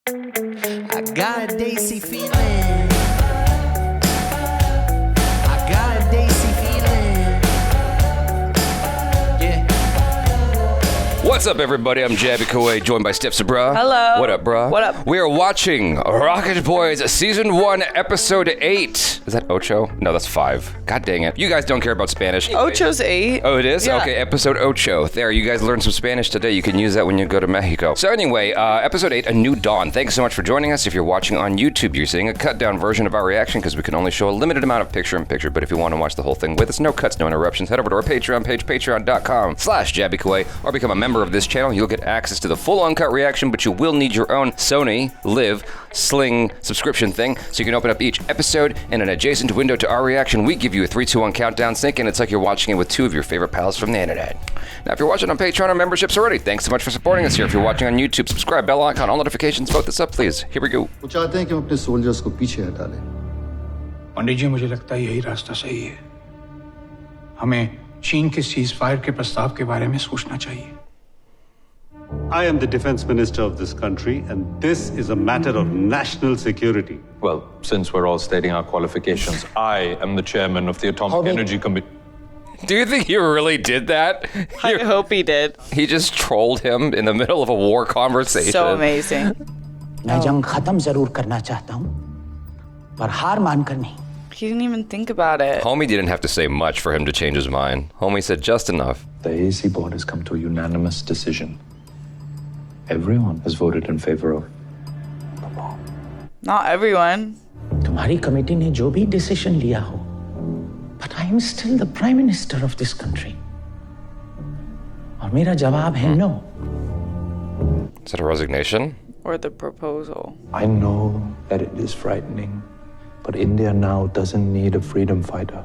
I got a Daisy feeling. I got a Daisy feeling. Yeah. What's up, everybody? I'm Jabby Kuwait, joined by SABRAW. Hello. What up, bruh? What up? We are watching Rocket Boys Season 1, Episode 8. Is that Ocho? No, that's 5. God dang it. You guys don't care about Spanish. Ocho's 8. Oh, it is? Yeah. Okay, Episode Ocho. There, you guys learned some Spanish today. You can use that when you go to Mexico. So anyway, Episode 8, A New Dawn. Thanks so much for joining us. If you're watching on YouTube, you're seeing a cut-down version of our reaction because we can only show a limited amount of picture-in-picture. But if you want to watch the whole thing with us, no cuts, no interruptions, head over to our Patreon page, patreon.com/JabbyKuwait, or become a member of this channel. You'll get access to the full uncut reaction, but you will need your own Sony Live Sling subscription thing, so you can open up each episode in an adjacent window to our reaction. We give you a 3, 2, 1 countdown sync, and it's like you're watching it with 2 of your favorite pals from the internet. Now, if you're watching on Patreon or memberships already, thanks so much for supporting us here. If you're watching on YouTube, subscribe, bell icon, all notifications, vote this up, please. Here we go. वो चाहते हैं कि हम अपने soldiers को पीछे हटा लें। पंडित जी, मुझे लगता है यही रास्ता सही है। हमें चीन के सीज फायर के प्रस्ताव के बारे में सोचना चाहिए। I am the defense minister of this country, and this is a matter of national security. Well, since we're all stating our qualifications, I am the chairman of the Atomic Energy Committee. Do you think he really did that? I hope he did. He just trolled him in the middle of a war conversation. So amazing. मैं जंग खत्म जरूर करना चाहता हूँ, पर हार मानकर नहीं। He didn't even think about it. Homie didn't have to say much for him to change his mind. Homie said just enough. The AAC board has come to a unanimous decision. Everyone has voted in favor of the bomb. Not everyone. तुम्हारी committee ने जो भी decision लिया हो, but I am still the prime minister of this country. और मेरा जवाब है no. Is that a resignation? Or the proposal. I know that it is frightening, but India now doesn't need a freedom fighter.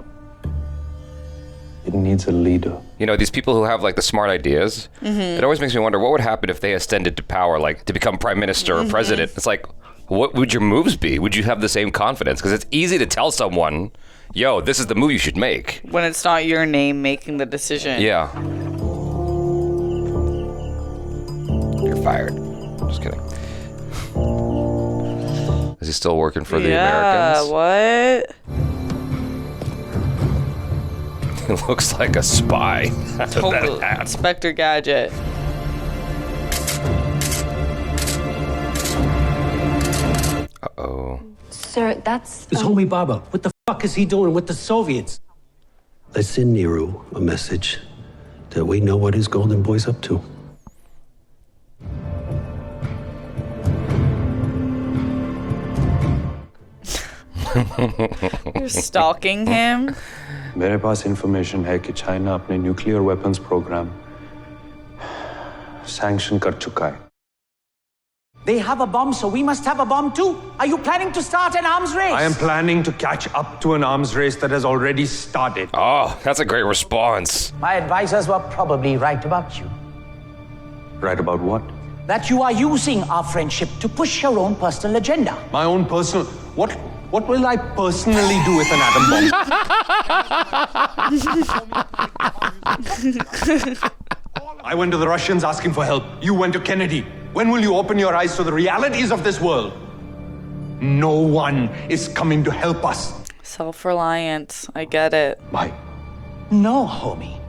It needs a leader. You know, these people who have like the smart ideas, it always makes me wonder what would happen if they ascended to power, like to become prime minister or president. It's like, what would your moves be? Would you have the same confidence? Because it's easy to tell someone, yo, this is the move you should make. When it's not your name making the decision. Yeah. You're fired. Just kidding. Is he still working for the Americans? Yeah, what? He looks like a spy. Totally. That hat. Inspector Gadget. Uh-oh. Sir, that's... This homie Baba, what the fuck is he doing with the Soviets? Let's send Nehru a message that we know what his golden boy's up to. You're stalking him? मेरे पास information है कि China अपने nuclear weapons program sanction कर चुका है. They have a bomb, so we must have a bomb too. Are you planning to start an arms race? I am planning to catch up to an arms race that has already started. Oh, that's a great response. My advisors were probably right about you. Right about what? That you are using our friendship to push your own personal agenda. My own personal... What will I personally do with an atom bomb? I went to the Russians asking for help. You went to Kennedy. When will you open your eyes to the realities of this world? No one is coming to help us. Self-reliance. I get it. Why? No, homie.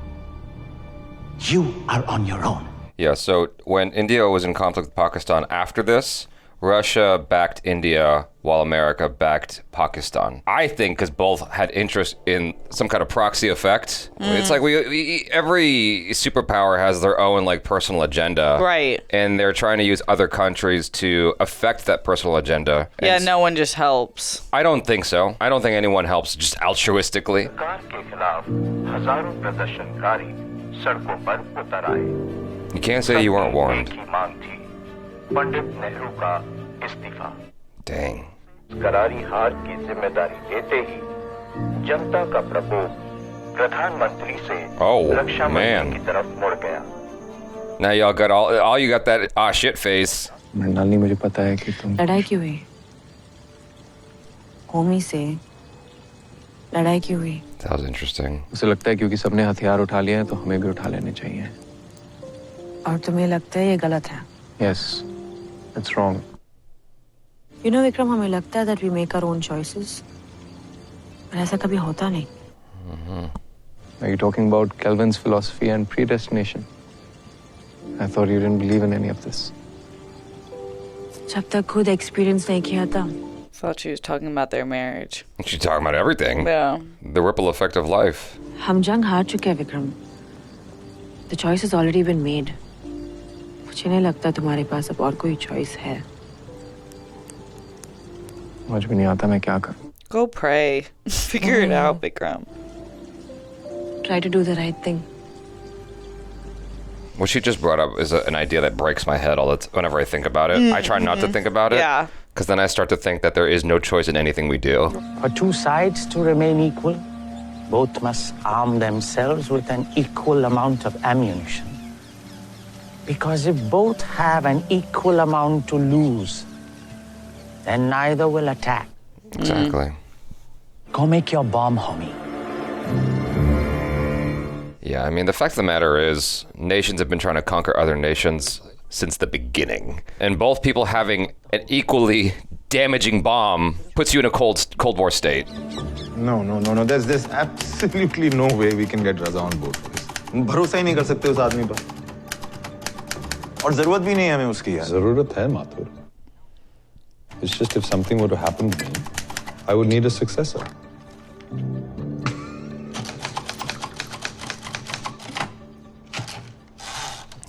You are on your own. Yeah, so when India was in conflict with Pakistan after this, Russia backed India while America backed Pakistan. I think because both had interest in some kind of proxy effect. It's like every superpower has their own like personal agenda. Right. And they're trying to use other countries to affect that personal agenda. Yeah, And no one just helps. I don't think so. I don't think anyone helps just altruistically. You can't say you weren't warned. Dang. करारी हार की जिम्मेदारी लेते ही जनता का प्रकोप प्रधानमंत्री से रक्षा मंत्री की तरफ मुड़ गया. Now y'all got all you got that shit face. Mrinalini, मुझे पता है कि तुम... लड़ाई क्यों हुई? होमी से लड़ाई क्यों हुई? That was interesting. उसे लगता है क्योंकि सबने हथियार उठा लिए हैं तो हमें भी उठा लेने चाहिए. और तुम्हें लगता है ये गलत है? Yes, it's wrong. You know, Vikram, हमें लगता है that we make our own choices. पर ऐसा कभी होता नहीं. Are you talking about Kelvin's philosophy and predestination? I thought you didn't believe in any of this. जब तक खुद experience नहीं किया था. Thought she was talking about their marriage. She's talking about everything. Yeah. The ripple effect of life. हम जंग हार चुके हैं, Vikram. The choice has already been made. मुझे नहीं लगता तुम्हारे पास अब और कोई choice है. मुझे भी नहीं आता मैं क्या करूं. Go pray. Figure it out, Vikram. Try to do the right thing. What she just brought up is an idea that breaks my head whenever I think about it. I try not to think about it. Yeah. Because then I start to think that there is no choice in anything we do. For two sides to remain equal, both must arm themselves with an equal amount of ammunition. Because if both have an equal amount to lose, then neither will attack. Exactly. Go make your bomb, homie. Yeah, I mean, the fact of the matter is, nations have been trying to conquer other nations since the beginning. And both people having an equally damaging bomb puts you in a Cold War state. No. There's absolutely no way we can get Raza on board for this. भरोसा ही नहीं कर सकते उस आदमी पर. और जरूरत भी नहीं है हमें उसकी यार. जरूरत है Mathur. It's just if something were to happen to me, I would need a successor.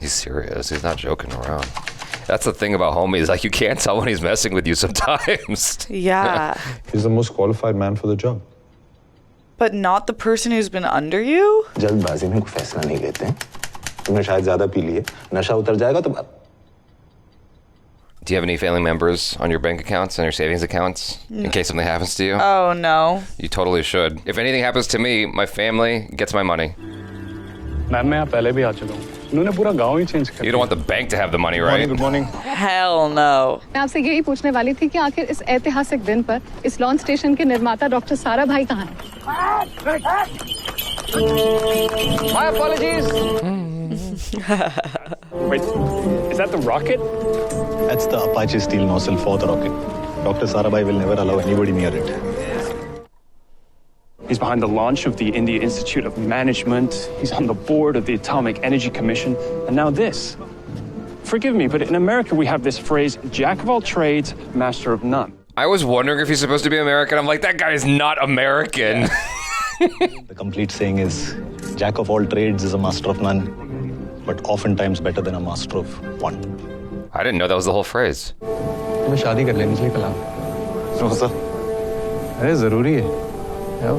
He's serious. He's not joking around. That's the thing about homies. Like, you can't tell when he's messing with you sometimes. Yeah. He's the most qualified man for the job. But not the person who's been under you? जल्दबाजी में कोई फैसला नहीं लेते हैं. तुमने शायद ज्यादा पी लिए. नशा उतर जाएगा तो. Do you have any family members on your bank accounts and your savings accounts in case something happens to you? Oh, no. You totally should. If anything happens to me, my family gets my money. Ma'am मैं यहाँ पहले भी आ चुका हूँ. उन्होंने पूरा गांव ही change कर दिया. You don't want the bank to have the money, right? Good morning. Hell no. मैं आपसे यही पूछने वाली थी कि आखिर इस ऐतिहासिक दिन पर इस लॉन्च स्टेशन के निर्माता डॉक्टर सारा भाई कहाँ हैं? My apologies. Wait, is that the rocket? That's the Apache steel nozzle for the rocket. Dr. Sarabhai will never allow anybody near it. He's behind the launch of the India Institute of Management. He's on the board of the Atomic Energy Commission. And now this. Forgive me, but in America we have this phrase, jack of all trades, master of none. I was wondering if he's supposed to be American. I'm like, that guy is not American. The complete saying is, jack of all trades is a master of none, but oftentimes better than a master of one. I didn't know that was the whole phrase. तुम्हें शादी कर लेनी चाहिए कलाम. No, sir. अरे जरूरी है.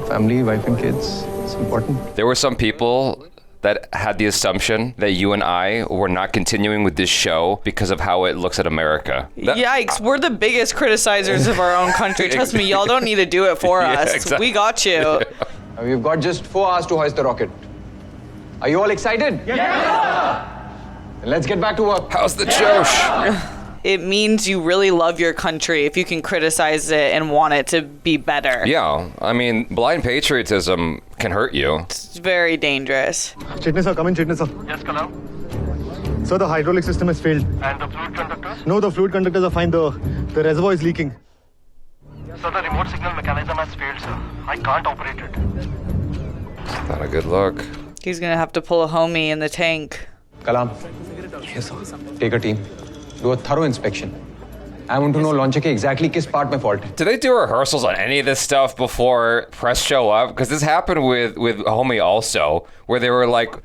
Family, wife and kids. It's important. There were some people that had the assumption that you and I were not continuing with this show because of how it looks at America. Yikes, we're the biggest criticizers of our own country. Trust me, y'all don't need to do it for us. Exactly. We got you. We've got just 4 hours to hoist the rocket. Are you all excited? Yeah! Let's get back to work. How's the Josh? It means you really love your country if you can criticize it and want it to be better. Yeah, I mean, blind patriotism can hurt you. It's very dangerous. Chitney sir, come in, Chitney sir. Yes, Kalam. Sir, the hydraulic system has failed. And the fluid conductors? No, the fluid conductors are fine. The reservoir is leaking. Sir, the remote signal mechanism has failed, sir. I can't operate it. It's not a good look. He's gonna have to pull a homie in the tank. Kalam. Yes, sir. Take a team. Do a thorough inspection. I want to know launch के exactly किस part में fault है. Do they do rehearsals on any of this stuff before press show up? Because this happened with Homie also, where they were like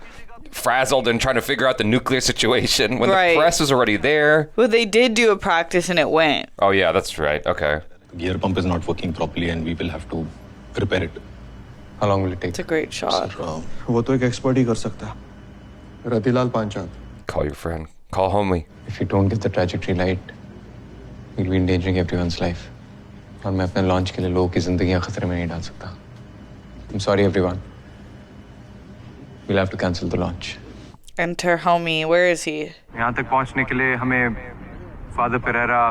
frazzled and trying to figure out the nuclear situation when the press was already there. Well, they did do a practice and it went. Oh yeah, that's right. Okay. The gear pump is not working properly and we will have to repair it. How long will it take? It's a great shot. वो तो एक expert ही कर सकता है. Ratilal Panchal. Call your friend. Call Homie. If you don't get the trajectory right, we'll be endangering everyone's life. और मैं अपने launch के लिए लोगों की जिंदगियां खतरे में नहीं डाल सकता. I'm sorry, everyone. We'll have to cancel the launch. Enter Homie. Where is he? यहाँ तक पहुँचने के लिए हमें father Perera,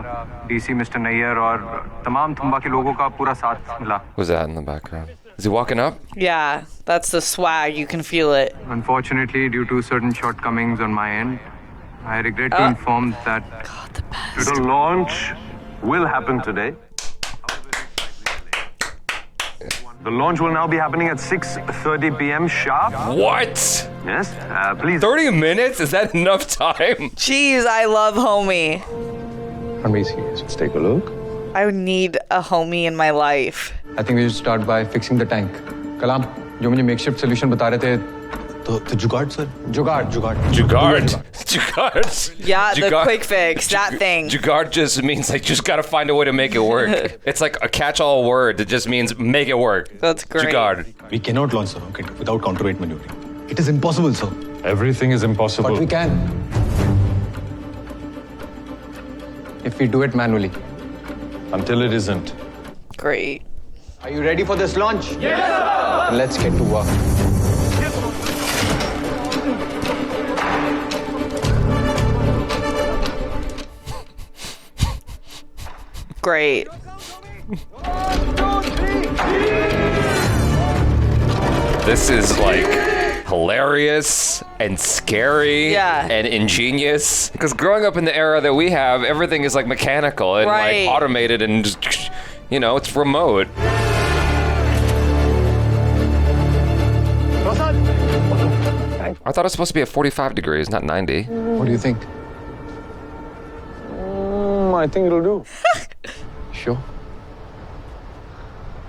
DC mister Nair और तमाम थुम्बा के लोगों का पूरा साथ मिला. Who's that in the background? Is he walking up? Yeah, that's the swag. You can feel it. Unfortunately, due to certain shortcomings on my end, I regret to inform that To the launch will happen today. The launch will now be happening at 6:30 p.m. sharp. What? Yes, please. 30 minutes? Is that enough time? Jeez, I love homie. I'm very serious. Let's take a look. I would need a homie in my life. I think we should start by fixing the tank. Kalam, जो मुझे makeshift solution बता रहे थे. तो जुगाड़ sir. जुगाड़. Yeah, the quick fix, that thing. Jugaad just means like just gotta find a way to make it work. It's like a catch-all word that just means make it work. That's great. Jugaad. We cannot launch the rocket without counterweight maneuvering. It is impossible, sir. Everything is impossible. But we can. If we do it manually. Until it isn't. Great. Are you ready for this launch? Yes, sir! Let's get to work. Great. This is like hilarious and scary and ingenious. Because growing up in the era that we have, everything is like mechanical and like automated and just, you know, it's remote. I thought it was supposed to be at 45 degrees, not 90. What do you think? I think it'll do. Sure.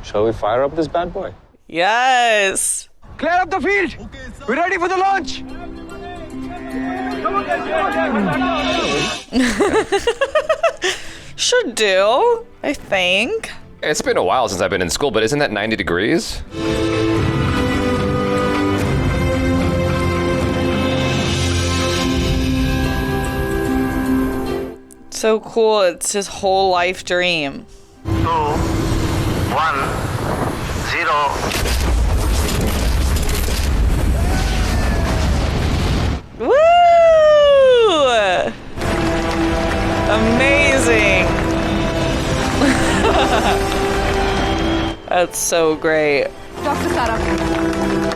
Shall we fire up this bad boy? Yes. Clear up the field. We're ready for the launch. Should do, I think. It's been a while since I've been in school, but isn't that 90 degrees? So cool, it's his whole life dream. 2, 1, 0. Woo! Amazing. That's so great. Doctor Saurabh,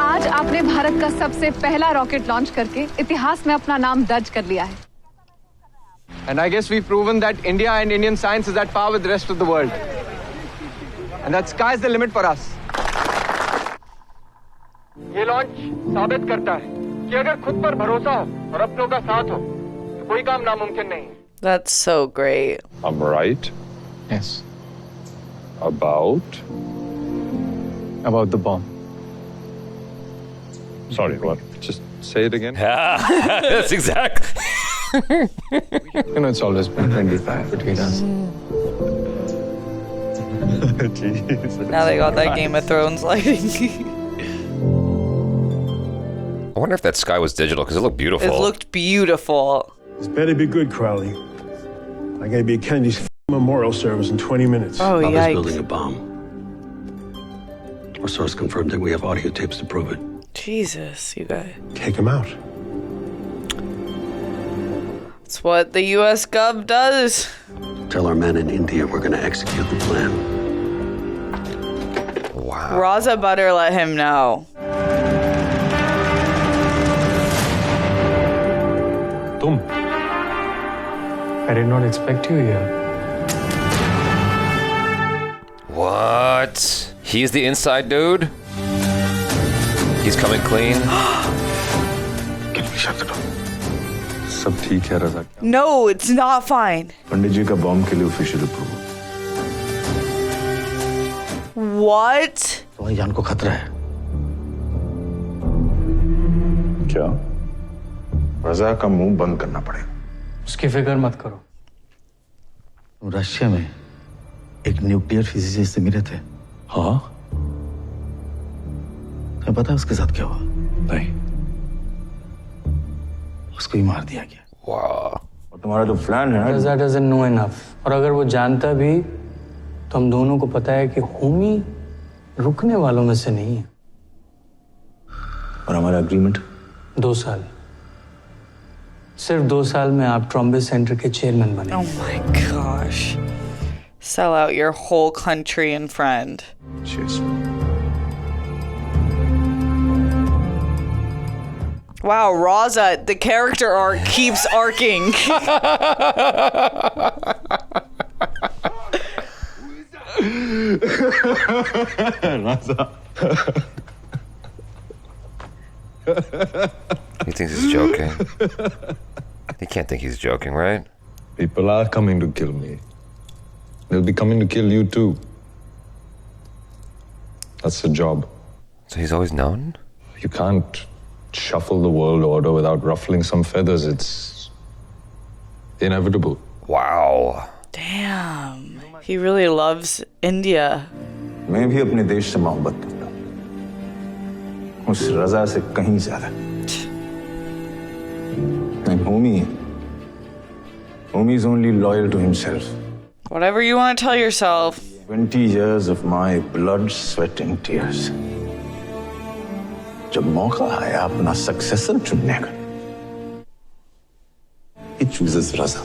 आज आपने भारत का सबसे पहला rocket launch करके इतिहास में अपना नाम दर्ज कर लिया है. And I guess we've proven that India and Indian science is at par with the rest of the world. And that sky's the limit for us. ये लॉन्च साबित करता है कि अगर खुद पर भरोसा हो और अपनों का साथ हो तो कोई काम नामुमकिन नहीं. That's so great. I'm right. Yes. About the bomb. Sorry, what? Just say it again. That's exactly. You know, it's always been 25 between us. Now they got that Game of Thrones lighting. I wonder if that sky was digital because it looked beautiful. It looked beautiful. This better be good, Crowley. I gotta be at Kennedy's memorial service in 20 minutes. Oh, Bob is yikes. building a bomb. Our source confirmed that we have audio tapes to prove it. Jesus, you guys. Take him out. It's what the US Gov does. Tell our men in India we're gonna execute the plan. Wow. Raza better let him know. Tum. I did not expect you here. What? He's the inside dude? He's coming clean? Can we shut the door? सब ठीक है रज़ा. No, it's not fine. पंडित जी का bomb के लिए official approval. What? तुम्हारी जान को खतरा है. क्या? रज़ा का मुंह बंद करना पड़ेगा. उसकी फिक्र मत करो. रशिया में एक न्यूक्लियर फिजिसिस्ट से मिले थे. हाँ? तुम्हें पता है उसके साथ क्या हुआ? नहीं. उसको ही मार दिया गया. Wow. और तुम्हारा जो प्लान है ना? Azad doesn't know enough. और अगर वो जानता भी, तो हम दोनों को पता है कि होमी रुकने वालों में से नहीं है. और हमारा एग्रीमेंट? 2 साल. सिर्फ 2 साल में आप ट्रॉम्बे सेंटर के चेयरमैन बने. Oh my gosh. Sell out your whole country and friend. Cheers. Wow, Raza, the character arc keeps arcing. Raza. He thinks he's joking. He can't think he's joking, right? People are coming to kill me. They'll be coming to kill you too. That's the job. So he's always known? You can't shuffle the world order without ruffling some feathers. It's inevitable. Wow. Damn. He really loves India. मैं भी अपने देश से मोहब्बत करता हूँ उस रजा से कहीं ज्यादा and homie is only loyal to himself. Whatever you want to tell yourself. 20 years of my blood, sweat and tears. जब मौका आया अपना successor चुनने का, he chooses Raza.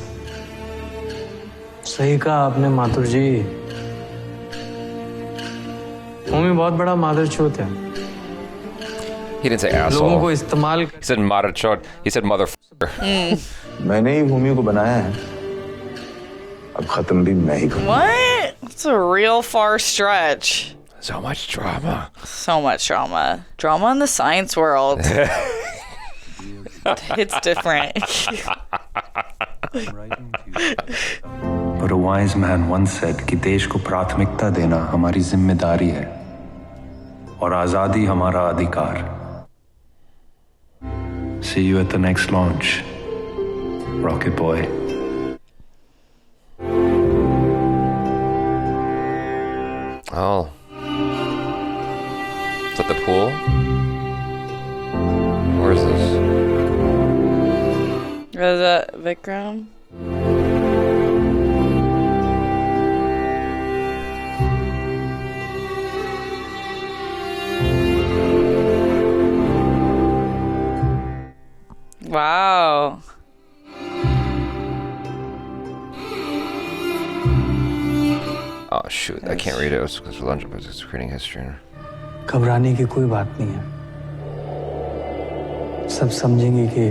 सही कहा आपने माथुर जी। होमी बहुत बड़ा मादरचोद है। He didn't say asshole. लोगों को इस्तेमाल। He said madarchod. He said motherfucker. मैंने ही होमी को बनाया है। अब खत्म भी मैं ही करूँगा। What? That's a real far stretch. So much drama. So much drama. Drama in the science world. It's different. But a wise man once said कि देश को प्राथमिकता देना हमारी जिम्मेदारी है और आजादी हमारा अधिकार. See you at the next launch, Rocket Boy. Oh. Is that the pool? Where is this? Is that Vikram? Wow. Oh shoot, I can't read it. It's because lunch, but it's creating history. घबराने की कोई बात नहीं है। सब समझेंगे कि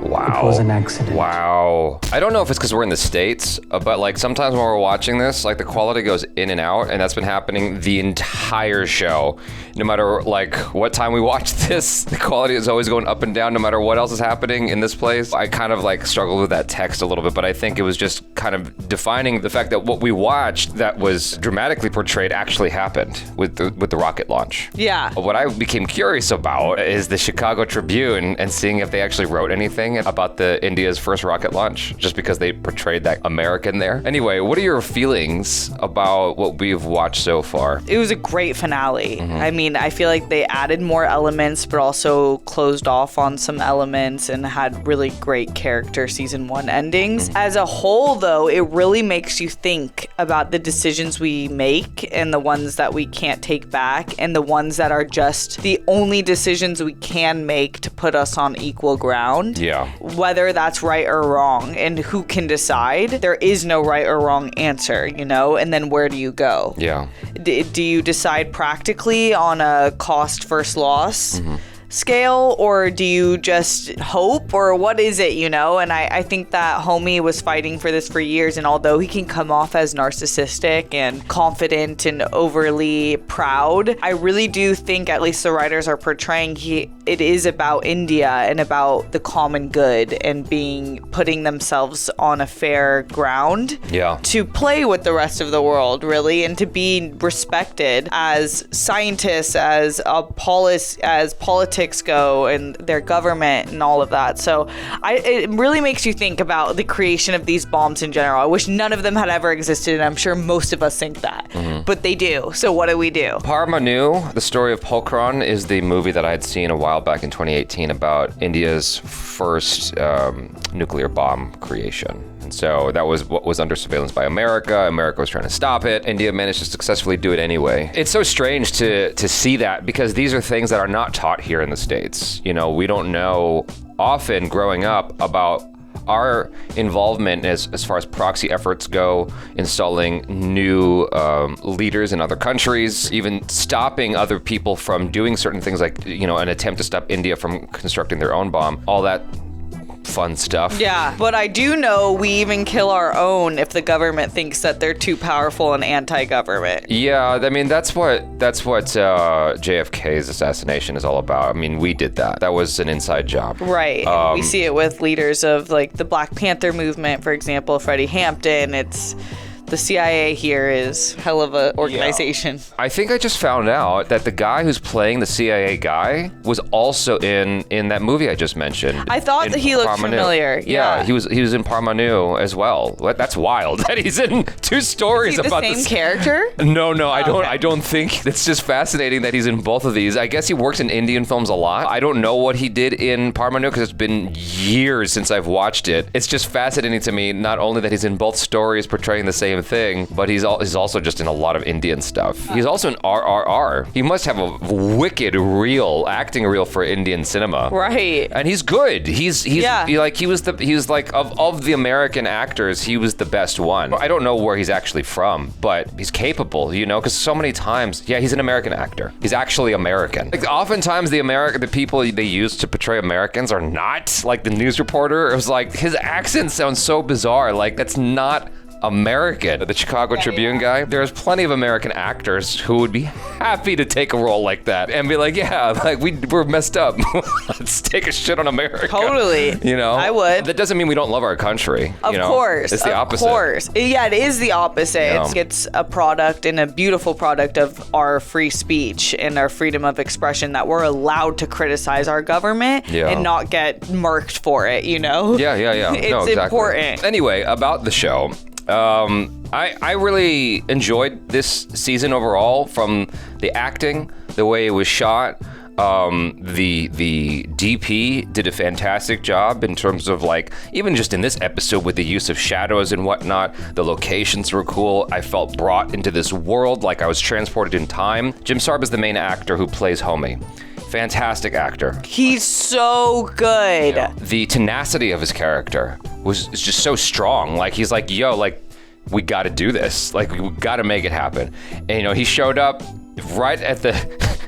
Wow. It was an accident. Wow. I don't know if it's because we're in the States, but like sometimes when we're watching this, like the quality goes in and out, and that's been happening the entire show. No matter like what time we watch this, the quality is always going up and down no matter what else is happening in this place. I kind of like struggled with that text a little bit, but I think it was just kind of defining the fact that what we watched that was dramatically portrayed actually happened with the rocket launch. Yeah. What I became curious about is the Chicago Tribune and seeing if they actually wrote anything about the India's first rocket launch, just because they portrayed that American there. Anyway, what are your feelings about what we've watched so far? It was a great finale. I mean, I feel like they added more elements, but also closed off on some elements and had really great character season 1 endings. As a whole, though, it really makes you think about the decisions we make and the ones that we can't take back and the ones that are just the only decisions we can make to put us on equal ground. Yeah. Whether that's right or wrong and who can decide. There is no right or wrong answer, you know? And then where do you go? Yeah. Do you decide practically on a cost versus loss scale, or do you just hope, or what is it, you know? And I think that homie was fighting for this for years, and although he can come off as narcissistic and confident and overly proud, I really do think, at least the writers are portraying, it is about India and about the common good and putting themselves on a fair ground to play with the rest of the world, really, and to be respected as scientists, as politics go, and their government and all of that. So it really makes you think about the creation of these bombs in general. I wish none of them had ever existed, and I'm sure most of us think that, but they do. So what do we do? Paramanu, the story of Pokhran, is the movie that I had seen a while back in 2018 about India's first nuclear bomb creation. And so that was what was under surveillance by America. America was trying to stop it. India managed to successfully do it anyway. It's so strange to see that, because these are things that are not taught here in the States. You know, we don't know often growing up about our involvement as far as proxy efforts go, installing new leaders in other countries, even stopping other people from doing certain things, like, you know, an attempt to stop India from constructing their own bomb. All that fun stuff. Yeah, but I do know we even kill our own if the government thinks that they're too powerful and anti-government. Yeah, I mean that's what JFK's assassination is all about. I mean, we did that. That was an inside job. Right. And we see it with leaders of like the Black Panther movement, for example, Freddie Hampton. It's the CIA here is hell of a organization. Yeah. I think I just found out that the guy who's playing the CIA guy was also in that movie I just mentioned. I thought that he looked familiar. Yeah, he was in Parmanu as well. That's wild that he's in two stories is he about the same character? No, I don't think. It's just fascinating that he's in both of these. I guess he works in Indian films a lot. I don't know what he did in Parmanu because it's been years since I've watched it. It's just fascinating to me not only that he's in both stories portraying the same thing, but he's also just in a lot of Indian stuff. He's also in RRR. He must have a wicked acting reel for Indian cinema. Right. And he's good. He was like of the American actors, he was the best one. I don't know where he's actually from, but he's capable, because so many times, he's an American actor. He's actually American. Like oftentimes the people they use to portray Americans are not, like the news reporter. It was like his accent sounds so bizarre. Like that's not American. The Chicago Tribune guy. There's plenty of American actors who would be happy to take a role like that and be like, we're messed up. Let's take a shit on America. Totally. I would. That doesn't mean we don't love our country. Of course. It's the opposite. Of course. Yeah, it is the opposite. It's a product and a beautiful product of our free speech and our freedom of expression that we're allowed to criticize our government and not get murked for it, Yeah. It's important. Anyway, about the show. I really enjoyed this season overall, from the acting, the way it was shot. The DP did a fantastic job in terms of even just in this episode with the use of shadows and whatnot. The locations were cool. I felt brought into this world like I was transported in time. Jim Sarbh is the main actor who plays Homie. Fantastic actor. He's so good. The tenacity of his character was just so strong. He's like, we got to do this. We got to make it happen. And he showed up right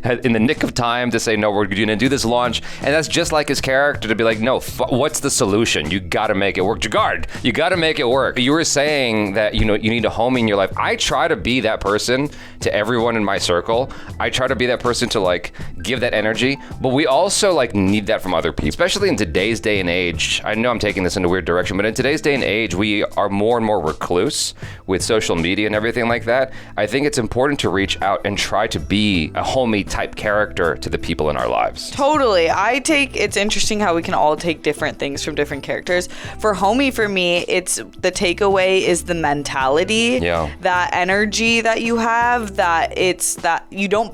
in the nick of time to say, no, we're going to do this launch. And that's just like his character to be like, no, what's the solution? You got to make it work. Jagard, you got to make it work. You were saying that, you need a homie in your life. I try to be that person to everyone in my circle. I try to be that person to give that energy, but we also need that from other people, especially in today's day and age. I know I'm taking this in a weird direction, but in today's day and age, we are more and more recluse with social media and everything like that. I think it's important to reach out and try to be a homie type character to the people in our lives. Totally. It's interesting how we can all take different things from different characters. For Homie, for me, it's the takeaway is the mentality, that energy that you have, that it's that you don't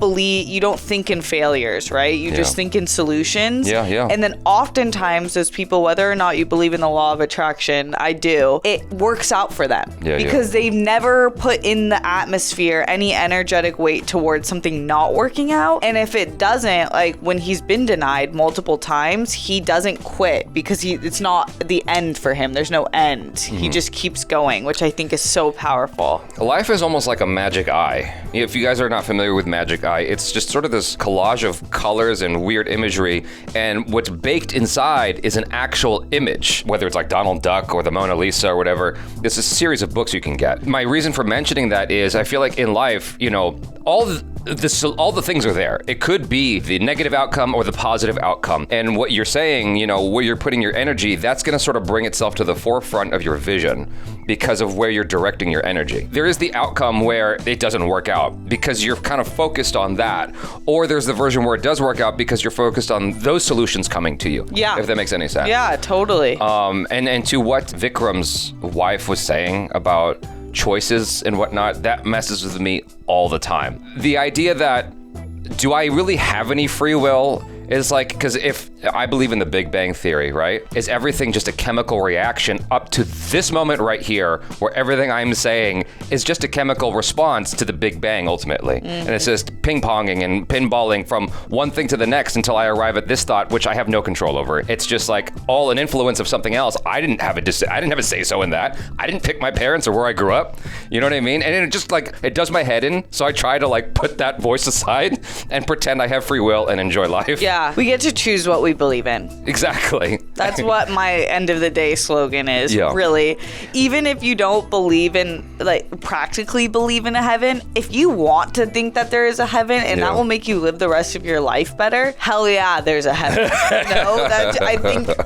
think in failures, right? You just think in solutions. And then oftentimes those people, whether or not you believe in the law of attraction, I do, it works out for them because they've never put in the atmosphere any energetic weight towards something not working out. And if it doesn't, when he's been denied multiple times, he doesn't quit because it's not the end for him. There's no end. Mm-hmm. He just keeps going, which I think is so powerful. Life is almost like a magic eye. If you guys are not familiar with magic eye, it's just sort of this collage of colors and weird imagery, and what's baked inside is an actual image, whether it's like Donald Duck or the Mona Lisa or whatever. There's a series of books you can get. My reason for mentioning that is I feel like in life, all the things are there. It could be the negative outcome or the positive outcome. And what you're saying, where you're putting your energy, that's going to sort of bring itself to the forefront of your vision because of where you're directing your energy. There is the outcome where it doesn't work out because you're kind of focused on that. Or there's the version where it does work out because you're focused on those solutions coming to you. Yeah. If that makes any sense. Yeah, totally. And to what Vikram's wife was saying about choices and whatnot, that messes with me all the time. The idea that, do I really have any free will? Is because if I believe in the Big Bang Theory, right? Is everything just a chemical reaction up to this moment right here where everything I'm saying is just a chemical response to the Big Bang ultimately. Mm-hmm. And it's just ping-ponging and pinballing from one thing to the next until I arrive at this thought, which I have no control over. It's just like all an influence of something else. I didn't have a say-so in that. I didn't pick my parents or where I grew up. You know what I mean? And it just like, it does my head in. So I try to like put that voice aside and pretend I have free will and enjoy life. Yeah, we get to choose what we believe in. Exactly. That's what my end of the day slogan is, Yeah. really. Even if you don't believe in, like, practically believe in a heaven, if you want to think that there is a heaven and that will make you live the rest of your life better, hell yeah, there's a heaven. You know,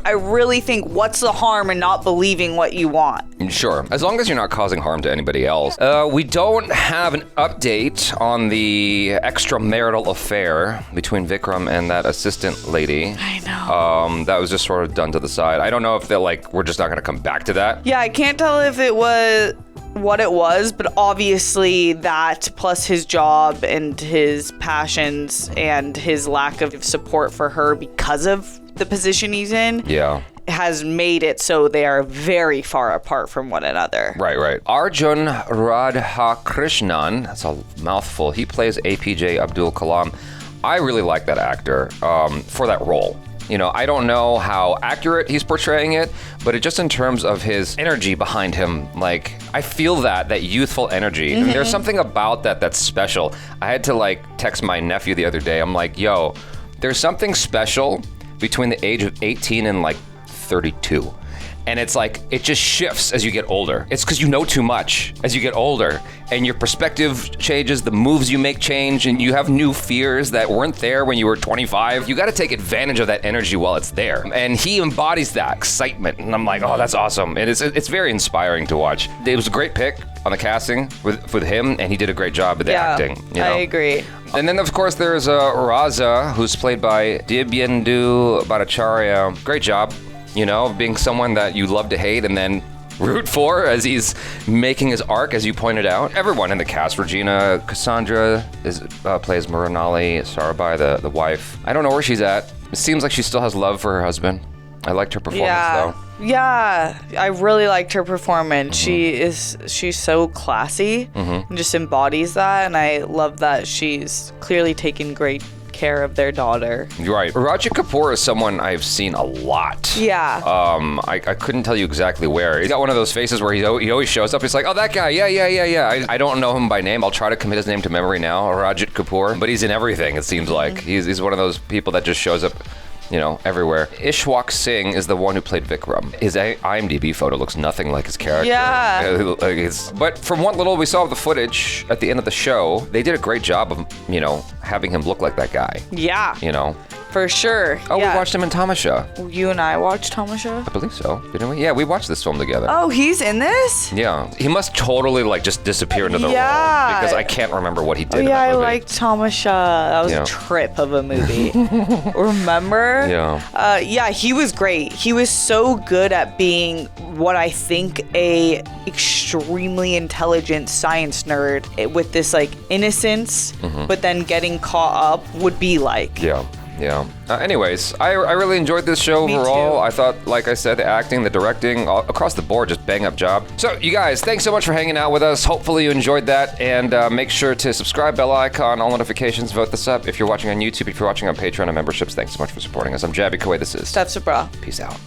I really think, what's the harm in not believing what you want? Sure, as long as you're not causing harm to anybody else. We don't have an update on the extramarital affair between Vikram and that assistant lady. I know. That was just sort of done to the side. I don't know if they're like, we're just not going to come back to that. Yeah, I can't tell if it was what it was, but obviously that plus his job and his passions and his lack of support for her because of the position he's in. Yeah. Has made it so they are very far apart from one another. Right. Arjun Radhakrishnan, that's a mouthful. He plays APJ Abdul Kalam. I really like that actor for that role. You know, I don't know how accurate he's portraying it, but it just in terms of his energy behind him, like, I feel that youthful energy. And there's something about that that's special. I had to, like, text my nephew the other day. I'm like, yo, there's something special between the age of 18 and, like, 32. And it's like, it just shifts as you get older. It's because you know too much as you get older, and your perspective changes, the moves you make change, and you have new fears that weren't there when you were 25. You got to take advantage of that energy while it's there. And he embodies that excitement. And I'm like, oh, that's awesome. And it's very inspiring to watch. It was a great pick on the casting with him, and he did a great job with the acting. You know? I agree. And then, of course, there's Raza, who's played by Dibyendu Bhattacharya. Great job. You know, being someone that you love to hate and then root for as he's making his arc, as you pointed out. Everyone in the cast, Regina Cassandra plays Mrinali Sarabhai, the wife. I don't know where she's at. It seems like she still has love for her husband. I liked her performance, though. Yeah, I really liked her performance. She's so classy and just embodies that, and I love that she's clearly taken great care of their daughter. Right. Raju Kapoor is someone I've seen a lot. Yeah. I couldn't tell you exactly where. He's got one of those faces where he always shows up. He's like, oh, that guy. Yeah. I don't know him by name. I'll try to commit his name to memory now, Raju Kapoor. But he's in everything, it seems like. He's one of those people that just shows up, you know, everywhere. Ishwak Singh is the one who played Vikram. His IMDb photo looks nothing like his character. Yeah. But from what little we saw of the footage at the end of the show, they did a great job of, you know, having him look like that guy. Yeah. You know? For sure. Oh, yeah. we watched him in Tamasha. You and I watched Tamasha? I believe so, didn't we? Yeah, we watched this film together. Oh, he's in this? Yeah. He must totally, like, just disappear into the role. Because I can't remember what he did in that I movie. liked Tamasha. That was a trip of a movie. Remember? Yeah. Yeah, he was great. He was so good at being what I think a extremely intelligent science nerd with this, like, innocence, but then getting caught up would be like. Yeah. Anyways, I really enjoyed this show overall. I thought, like I said, the acting, the directing, across the board, just bang up job. So, you guys, thanks so much for hanging out with us. Hopefully you enjoyed that. And make sure to subscribe, bell icon, all notifications, vote this up. If you're watching on YouTube, if you're watching on Patreon and memberships, thanks so much for supporting us. I'm Jabby Kawai. This is STEPH. SABRAW. Peace out.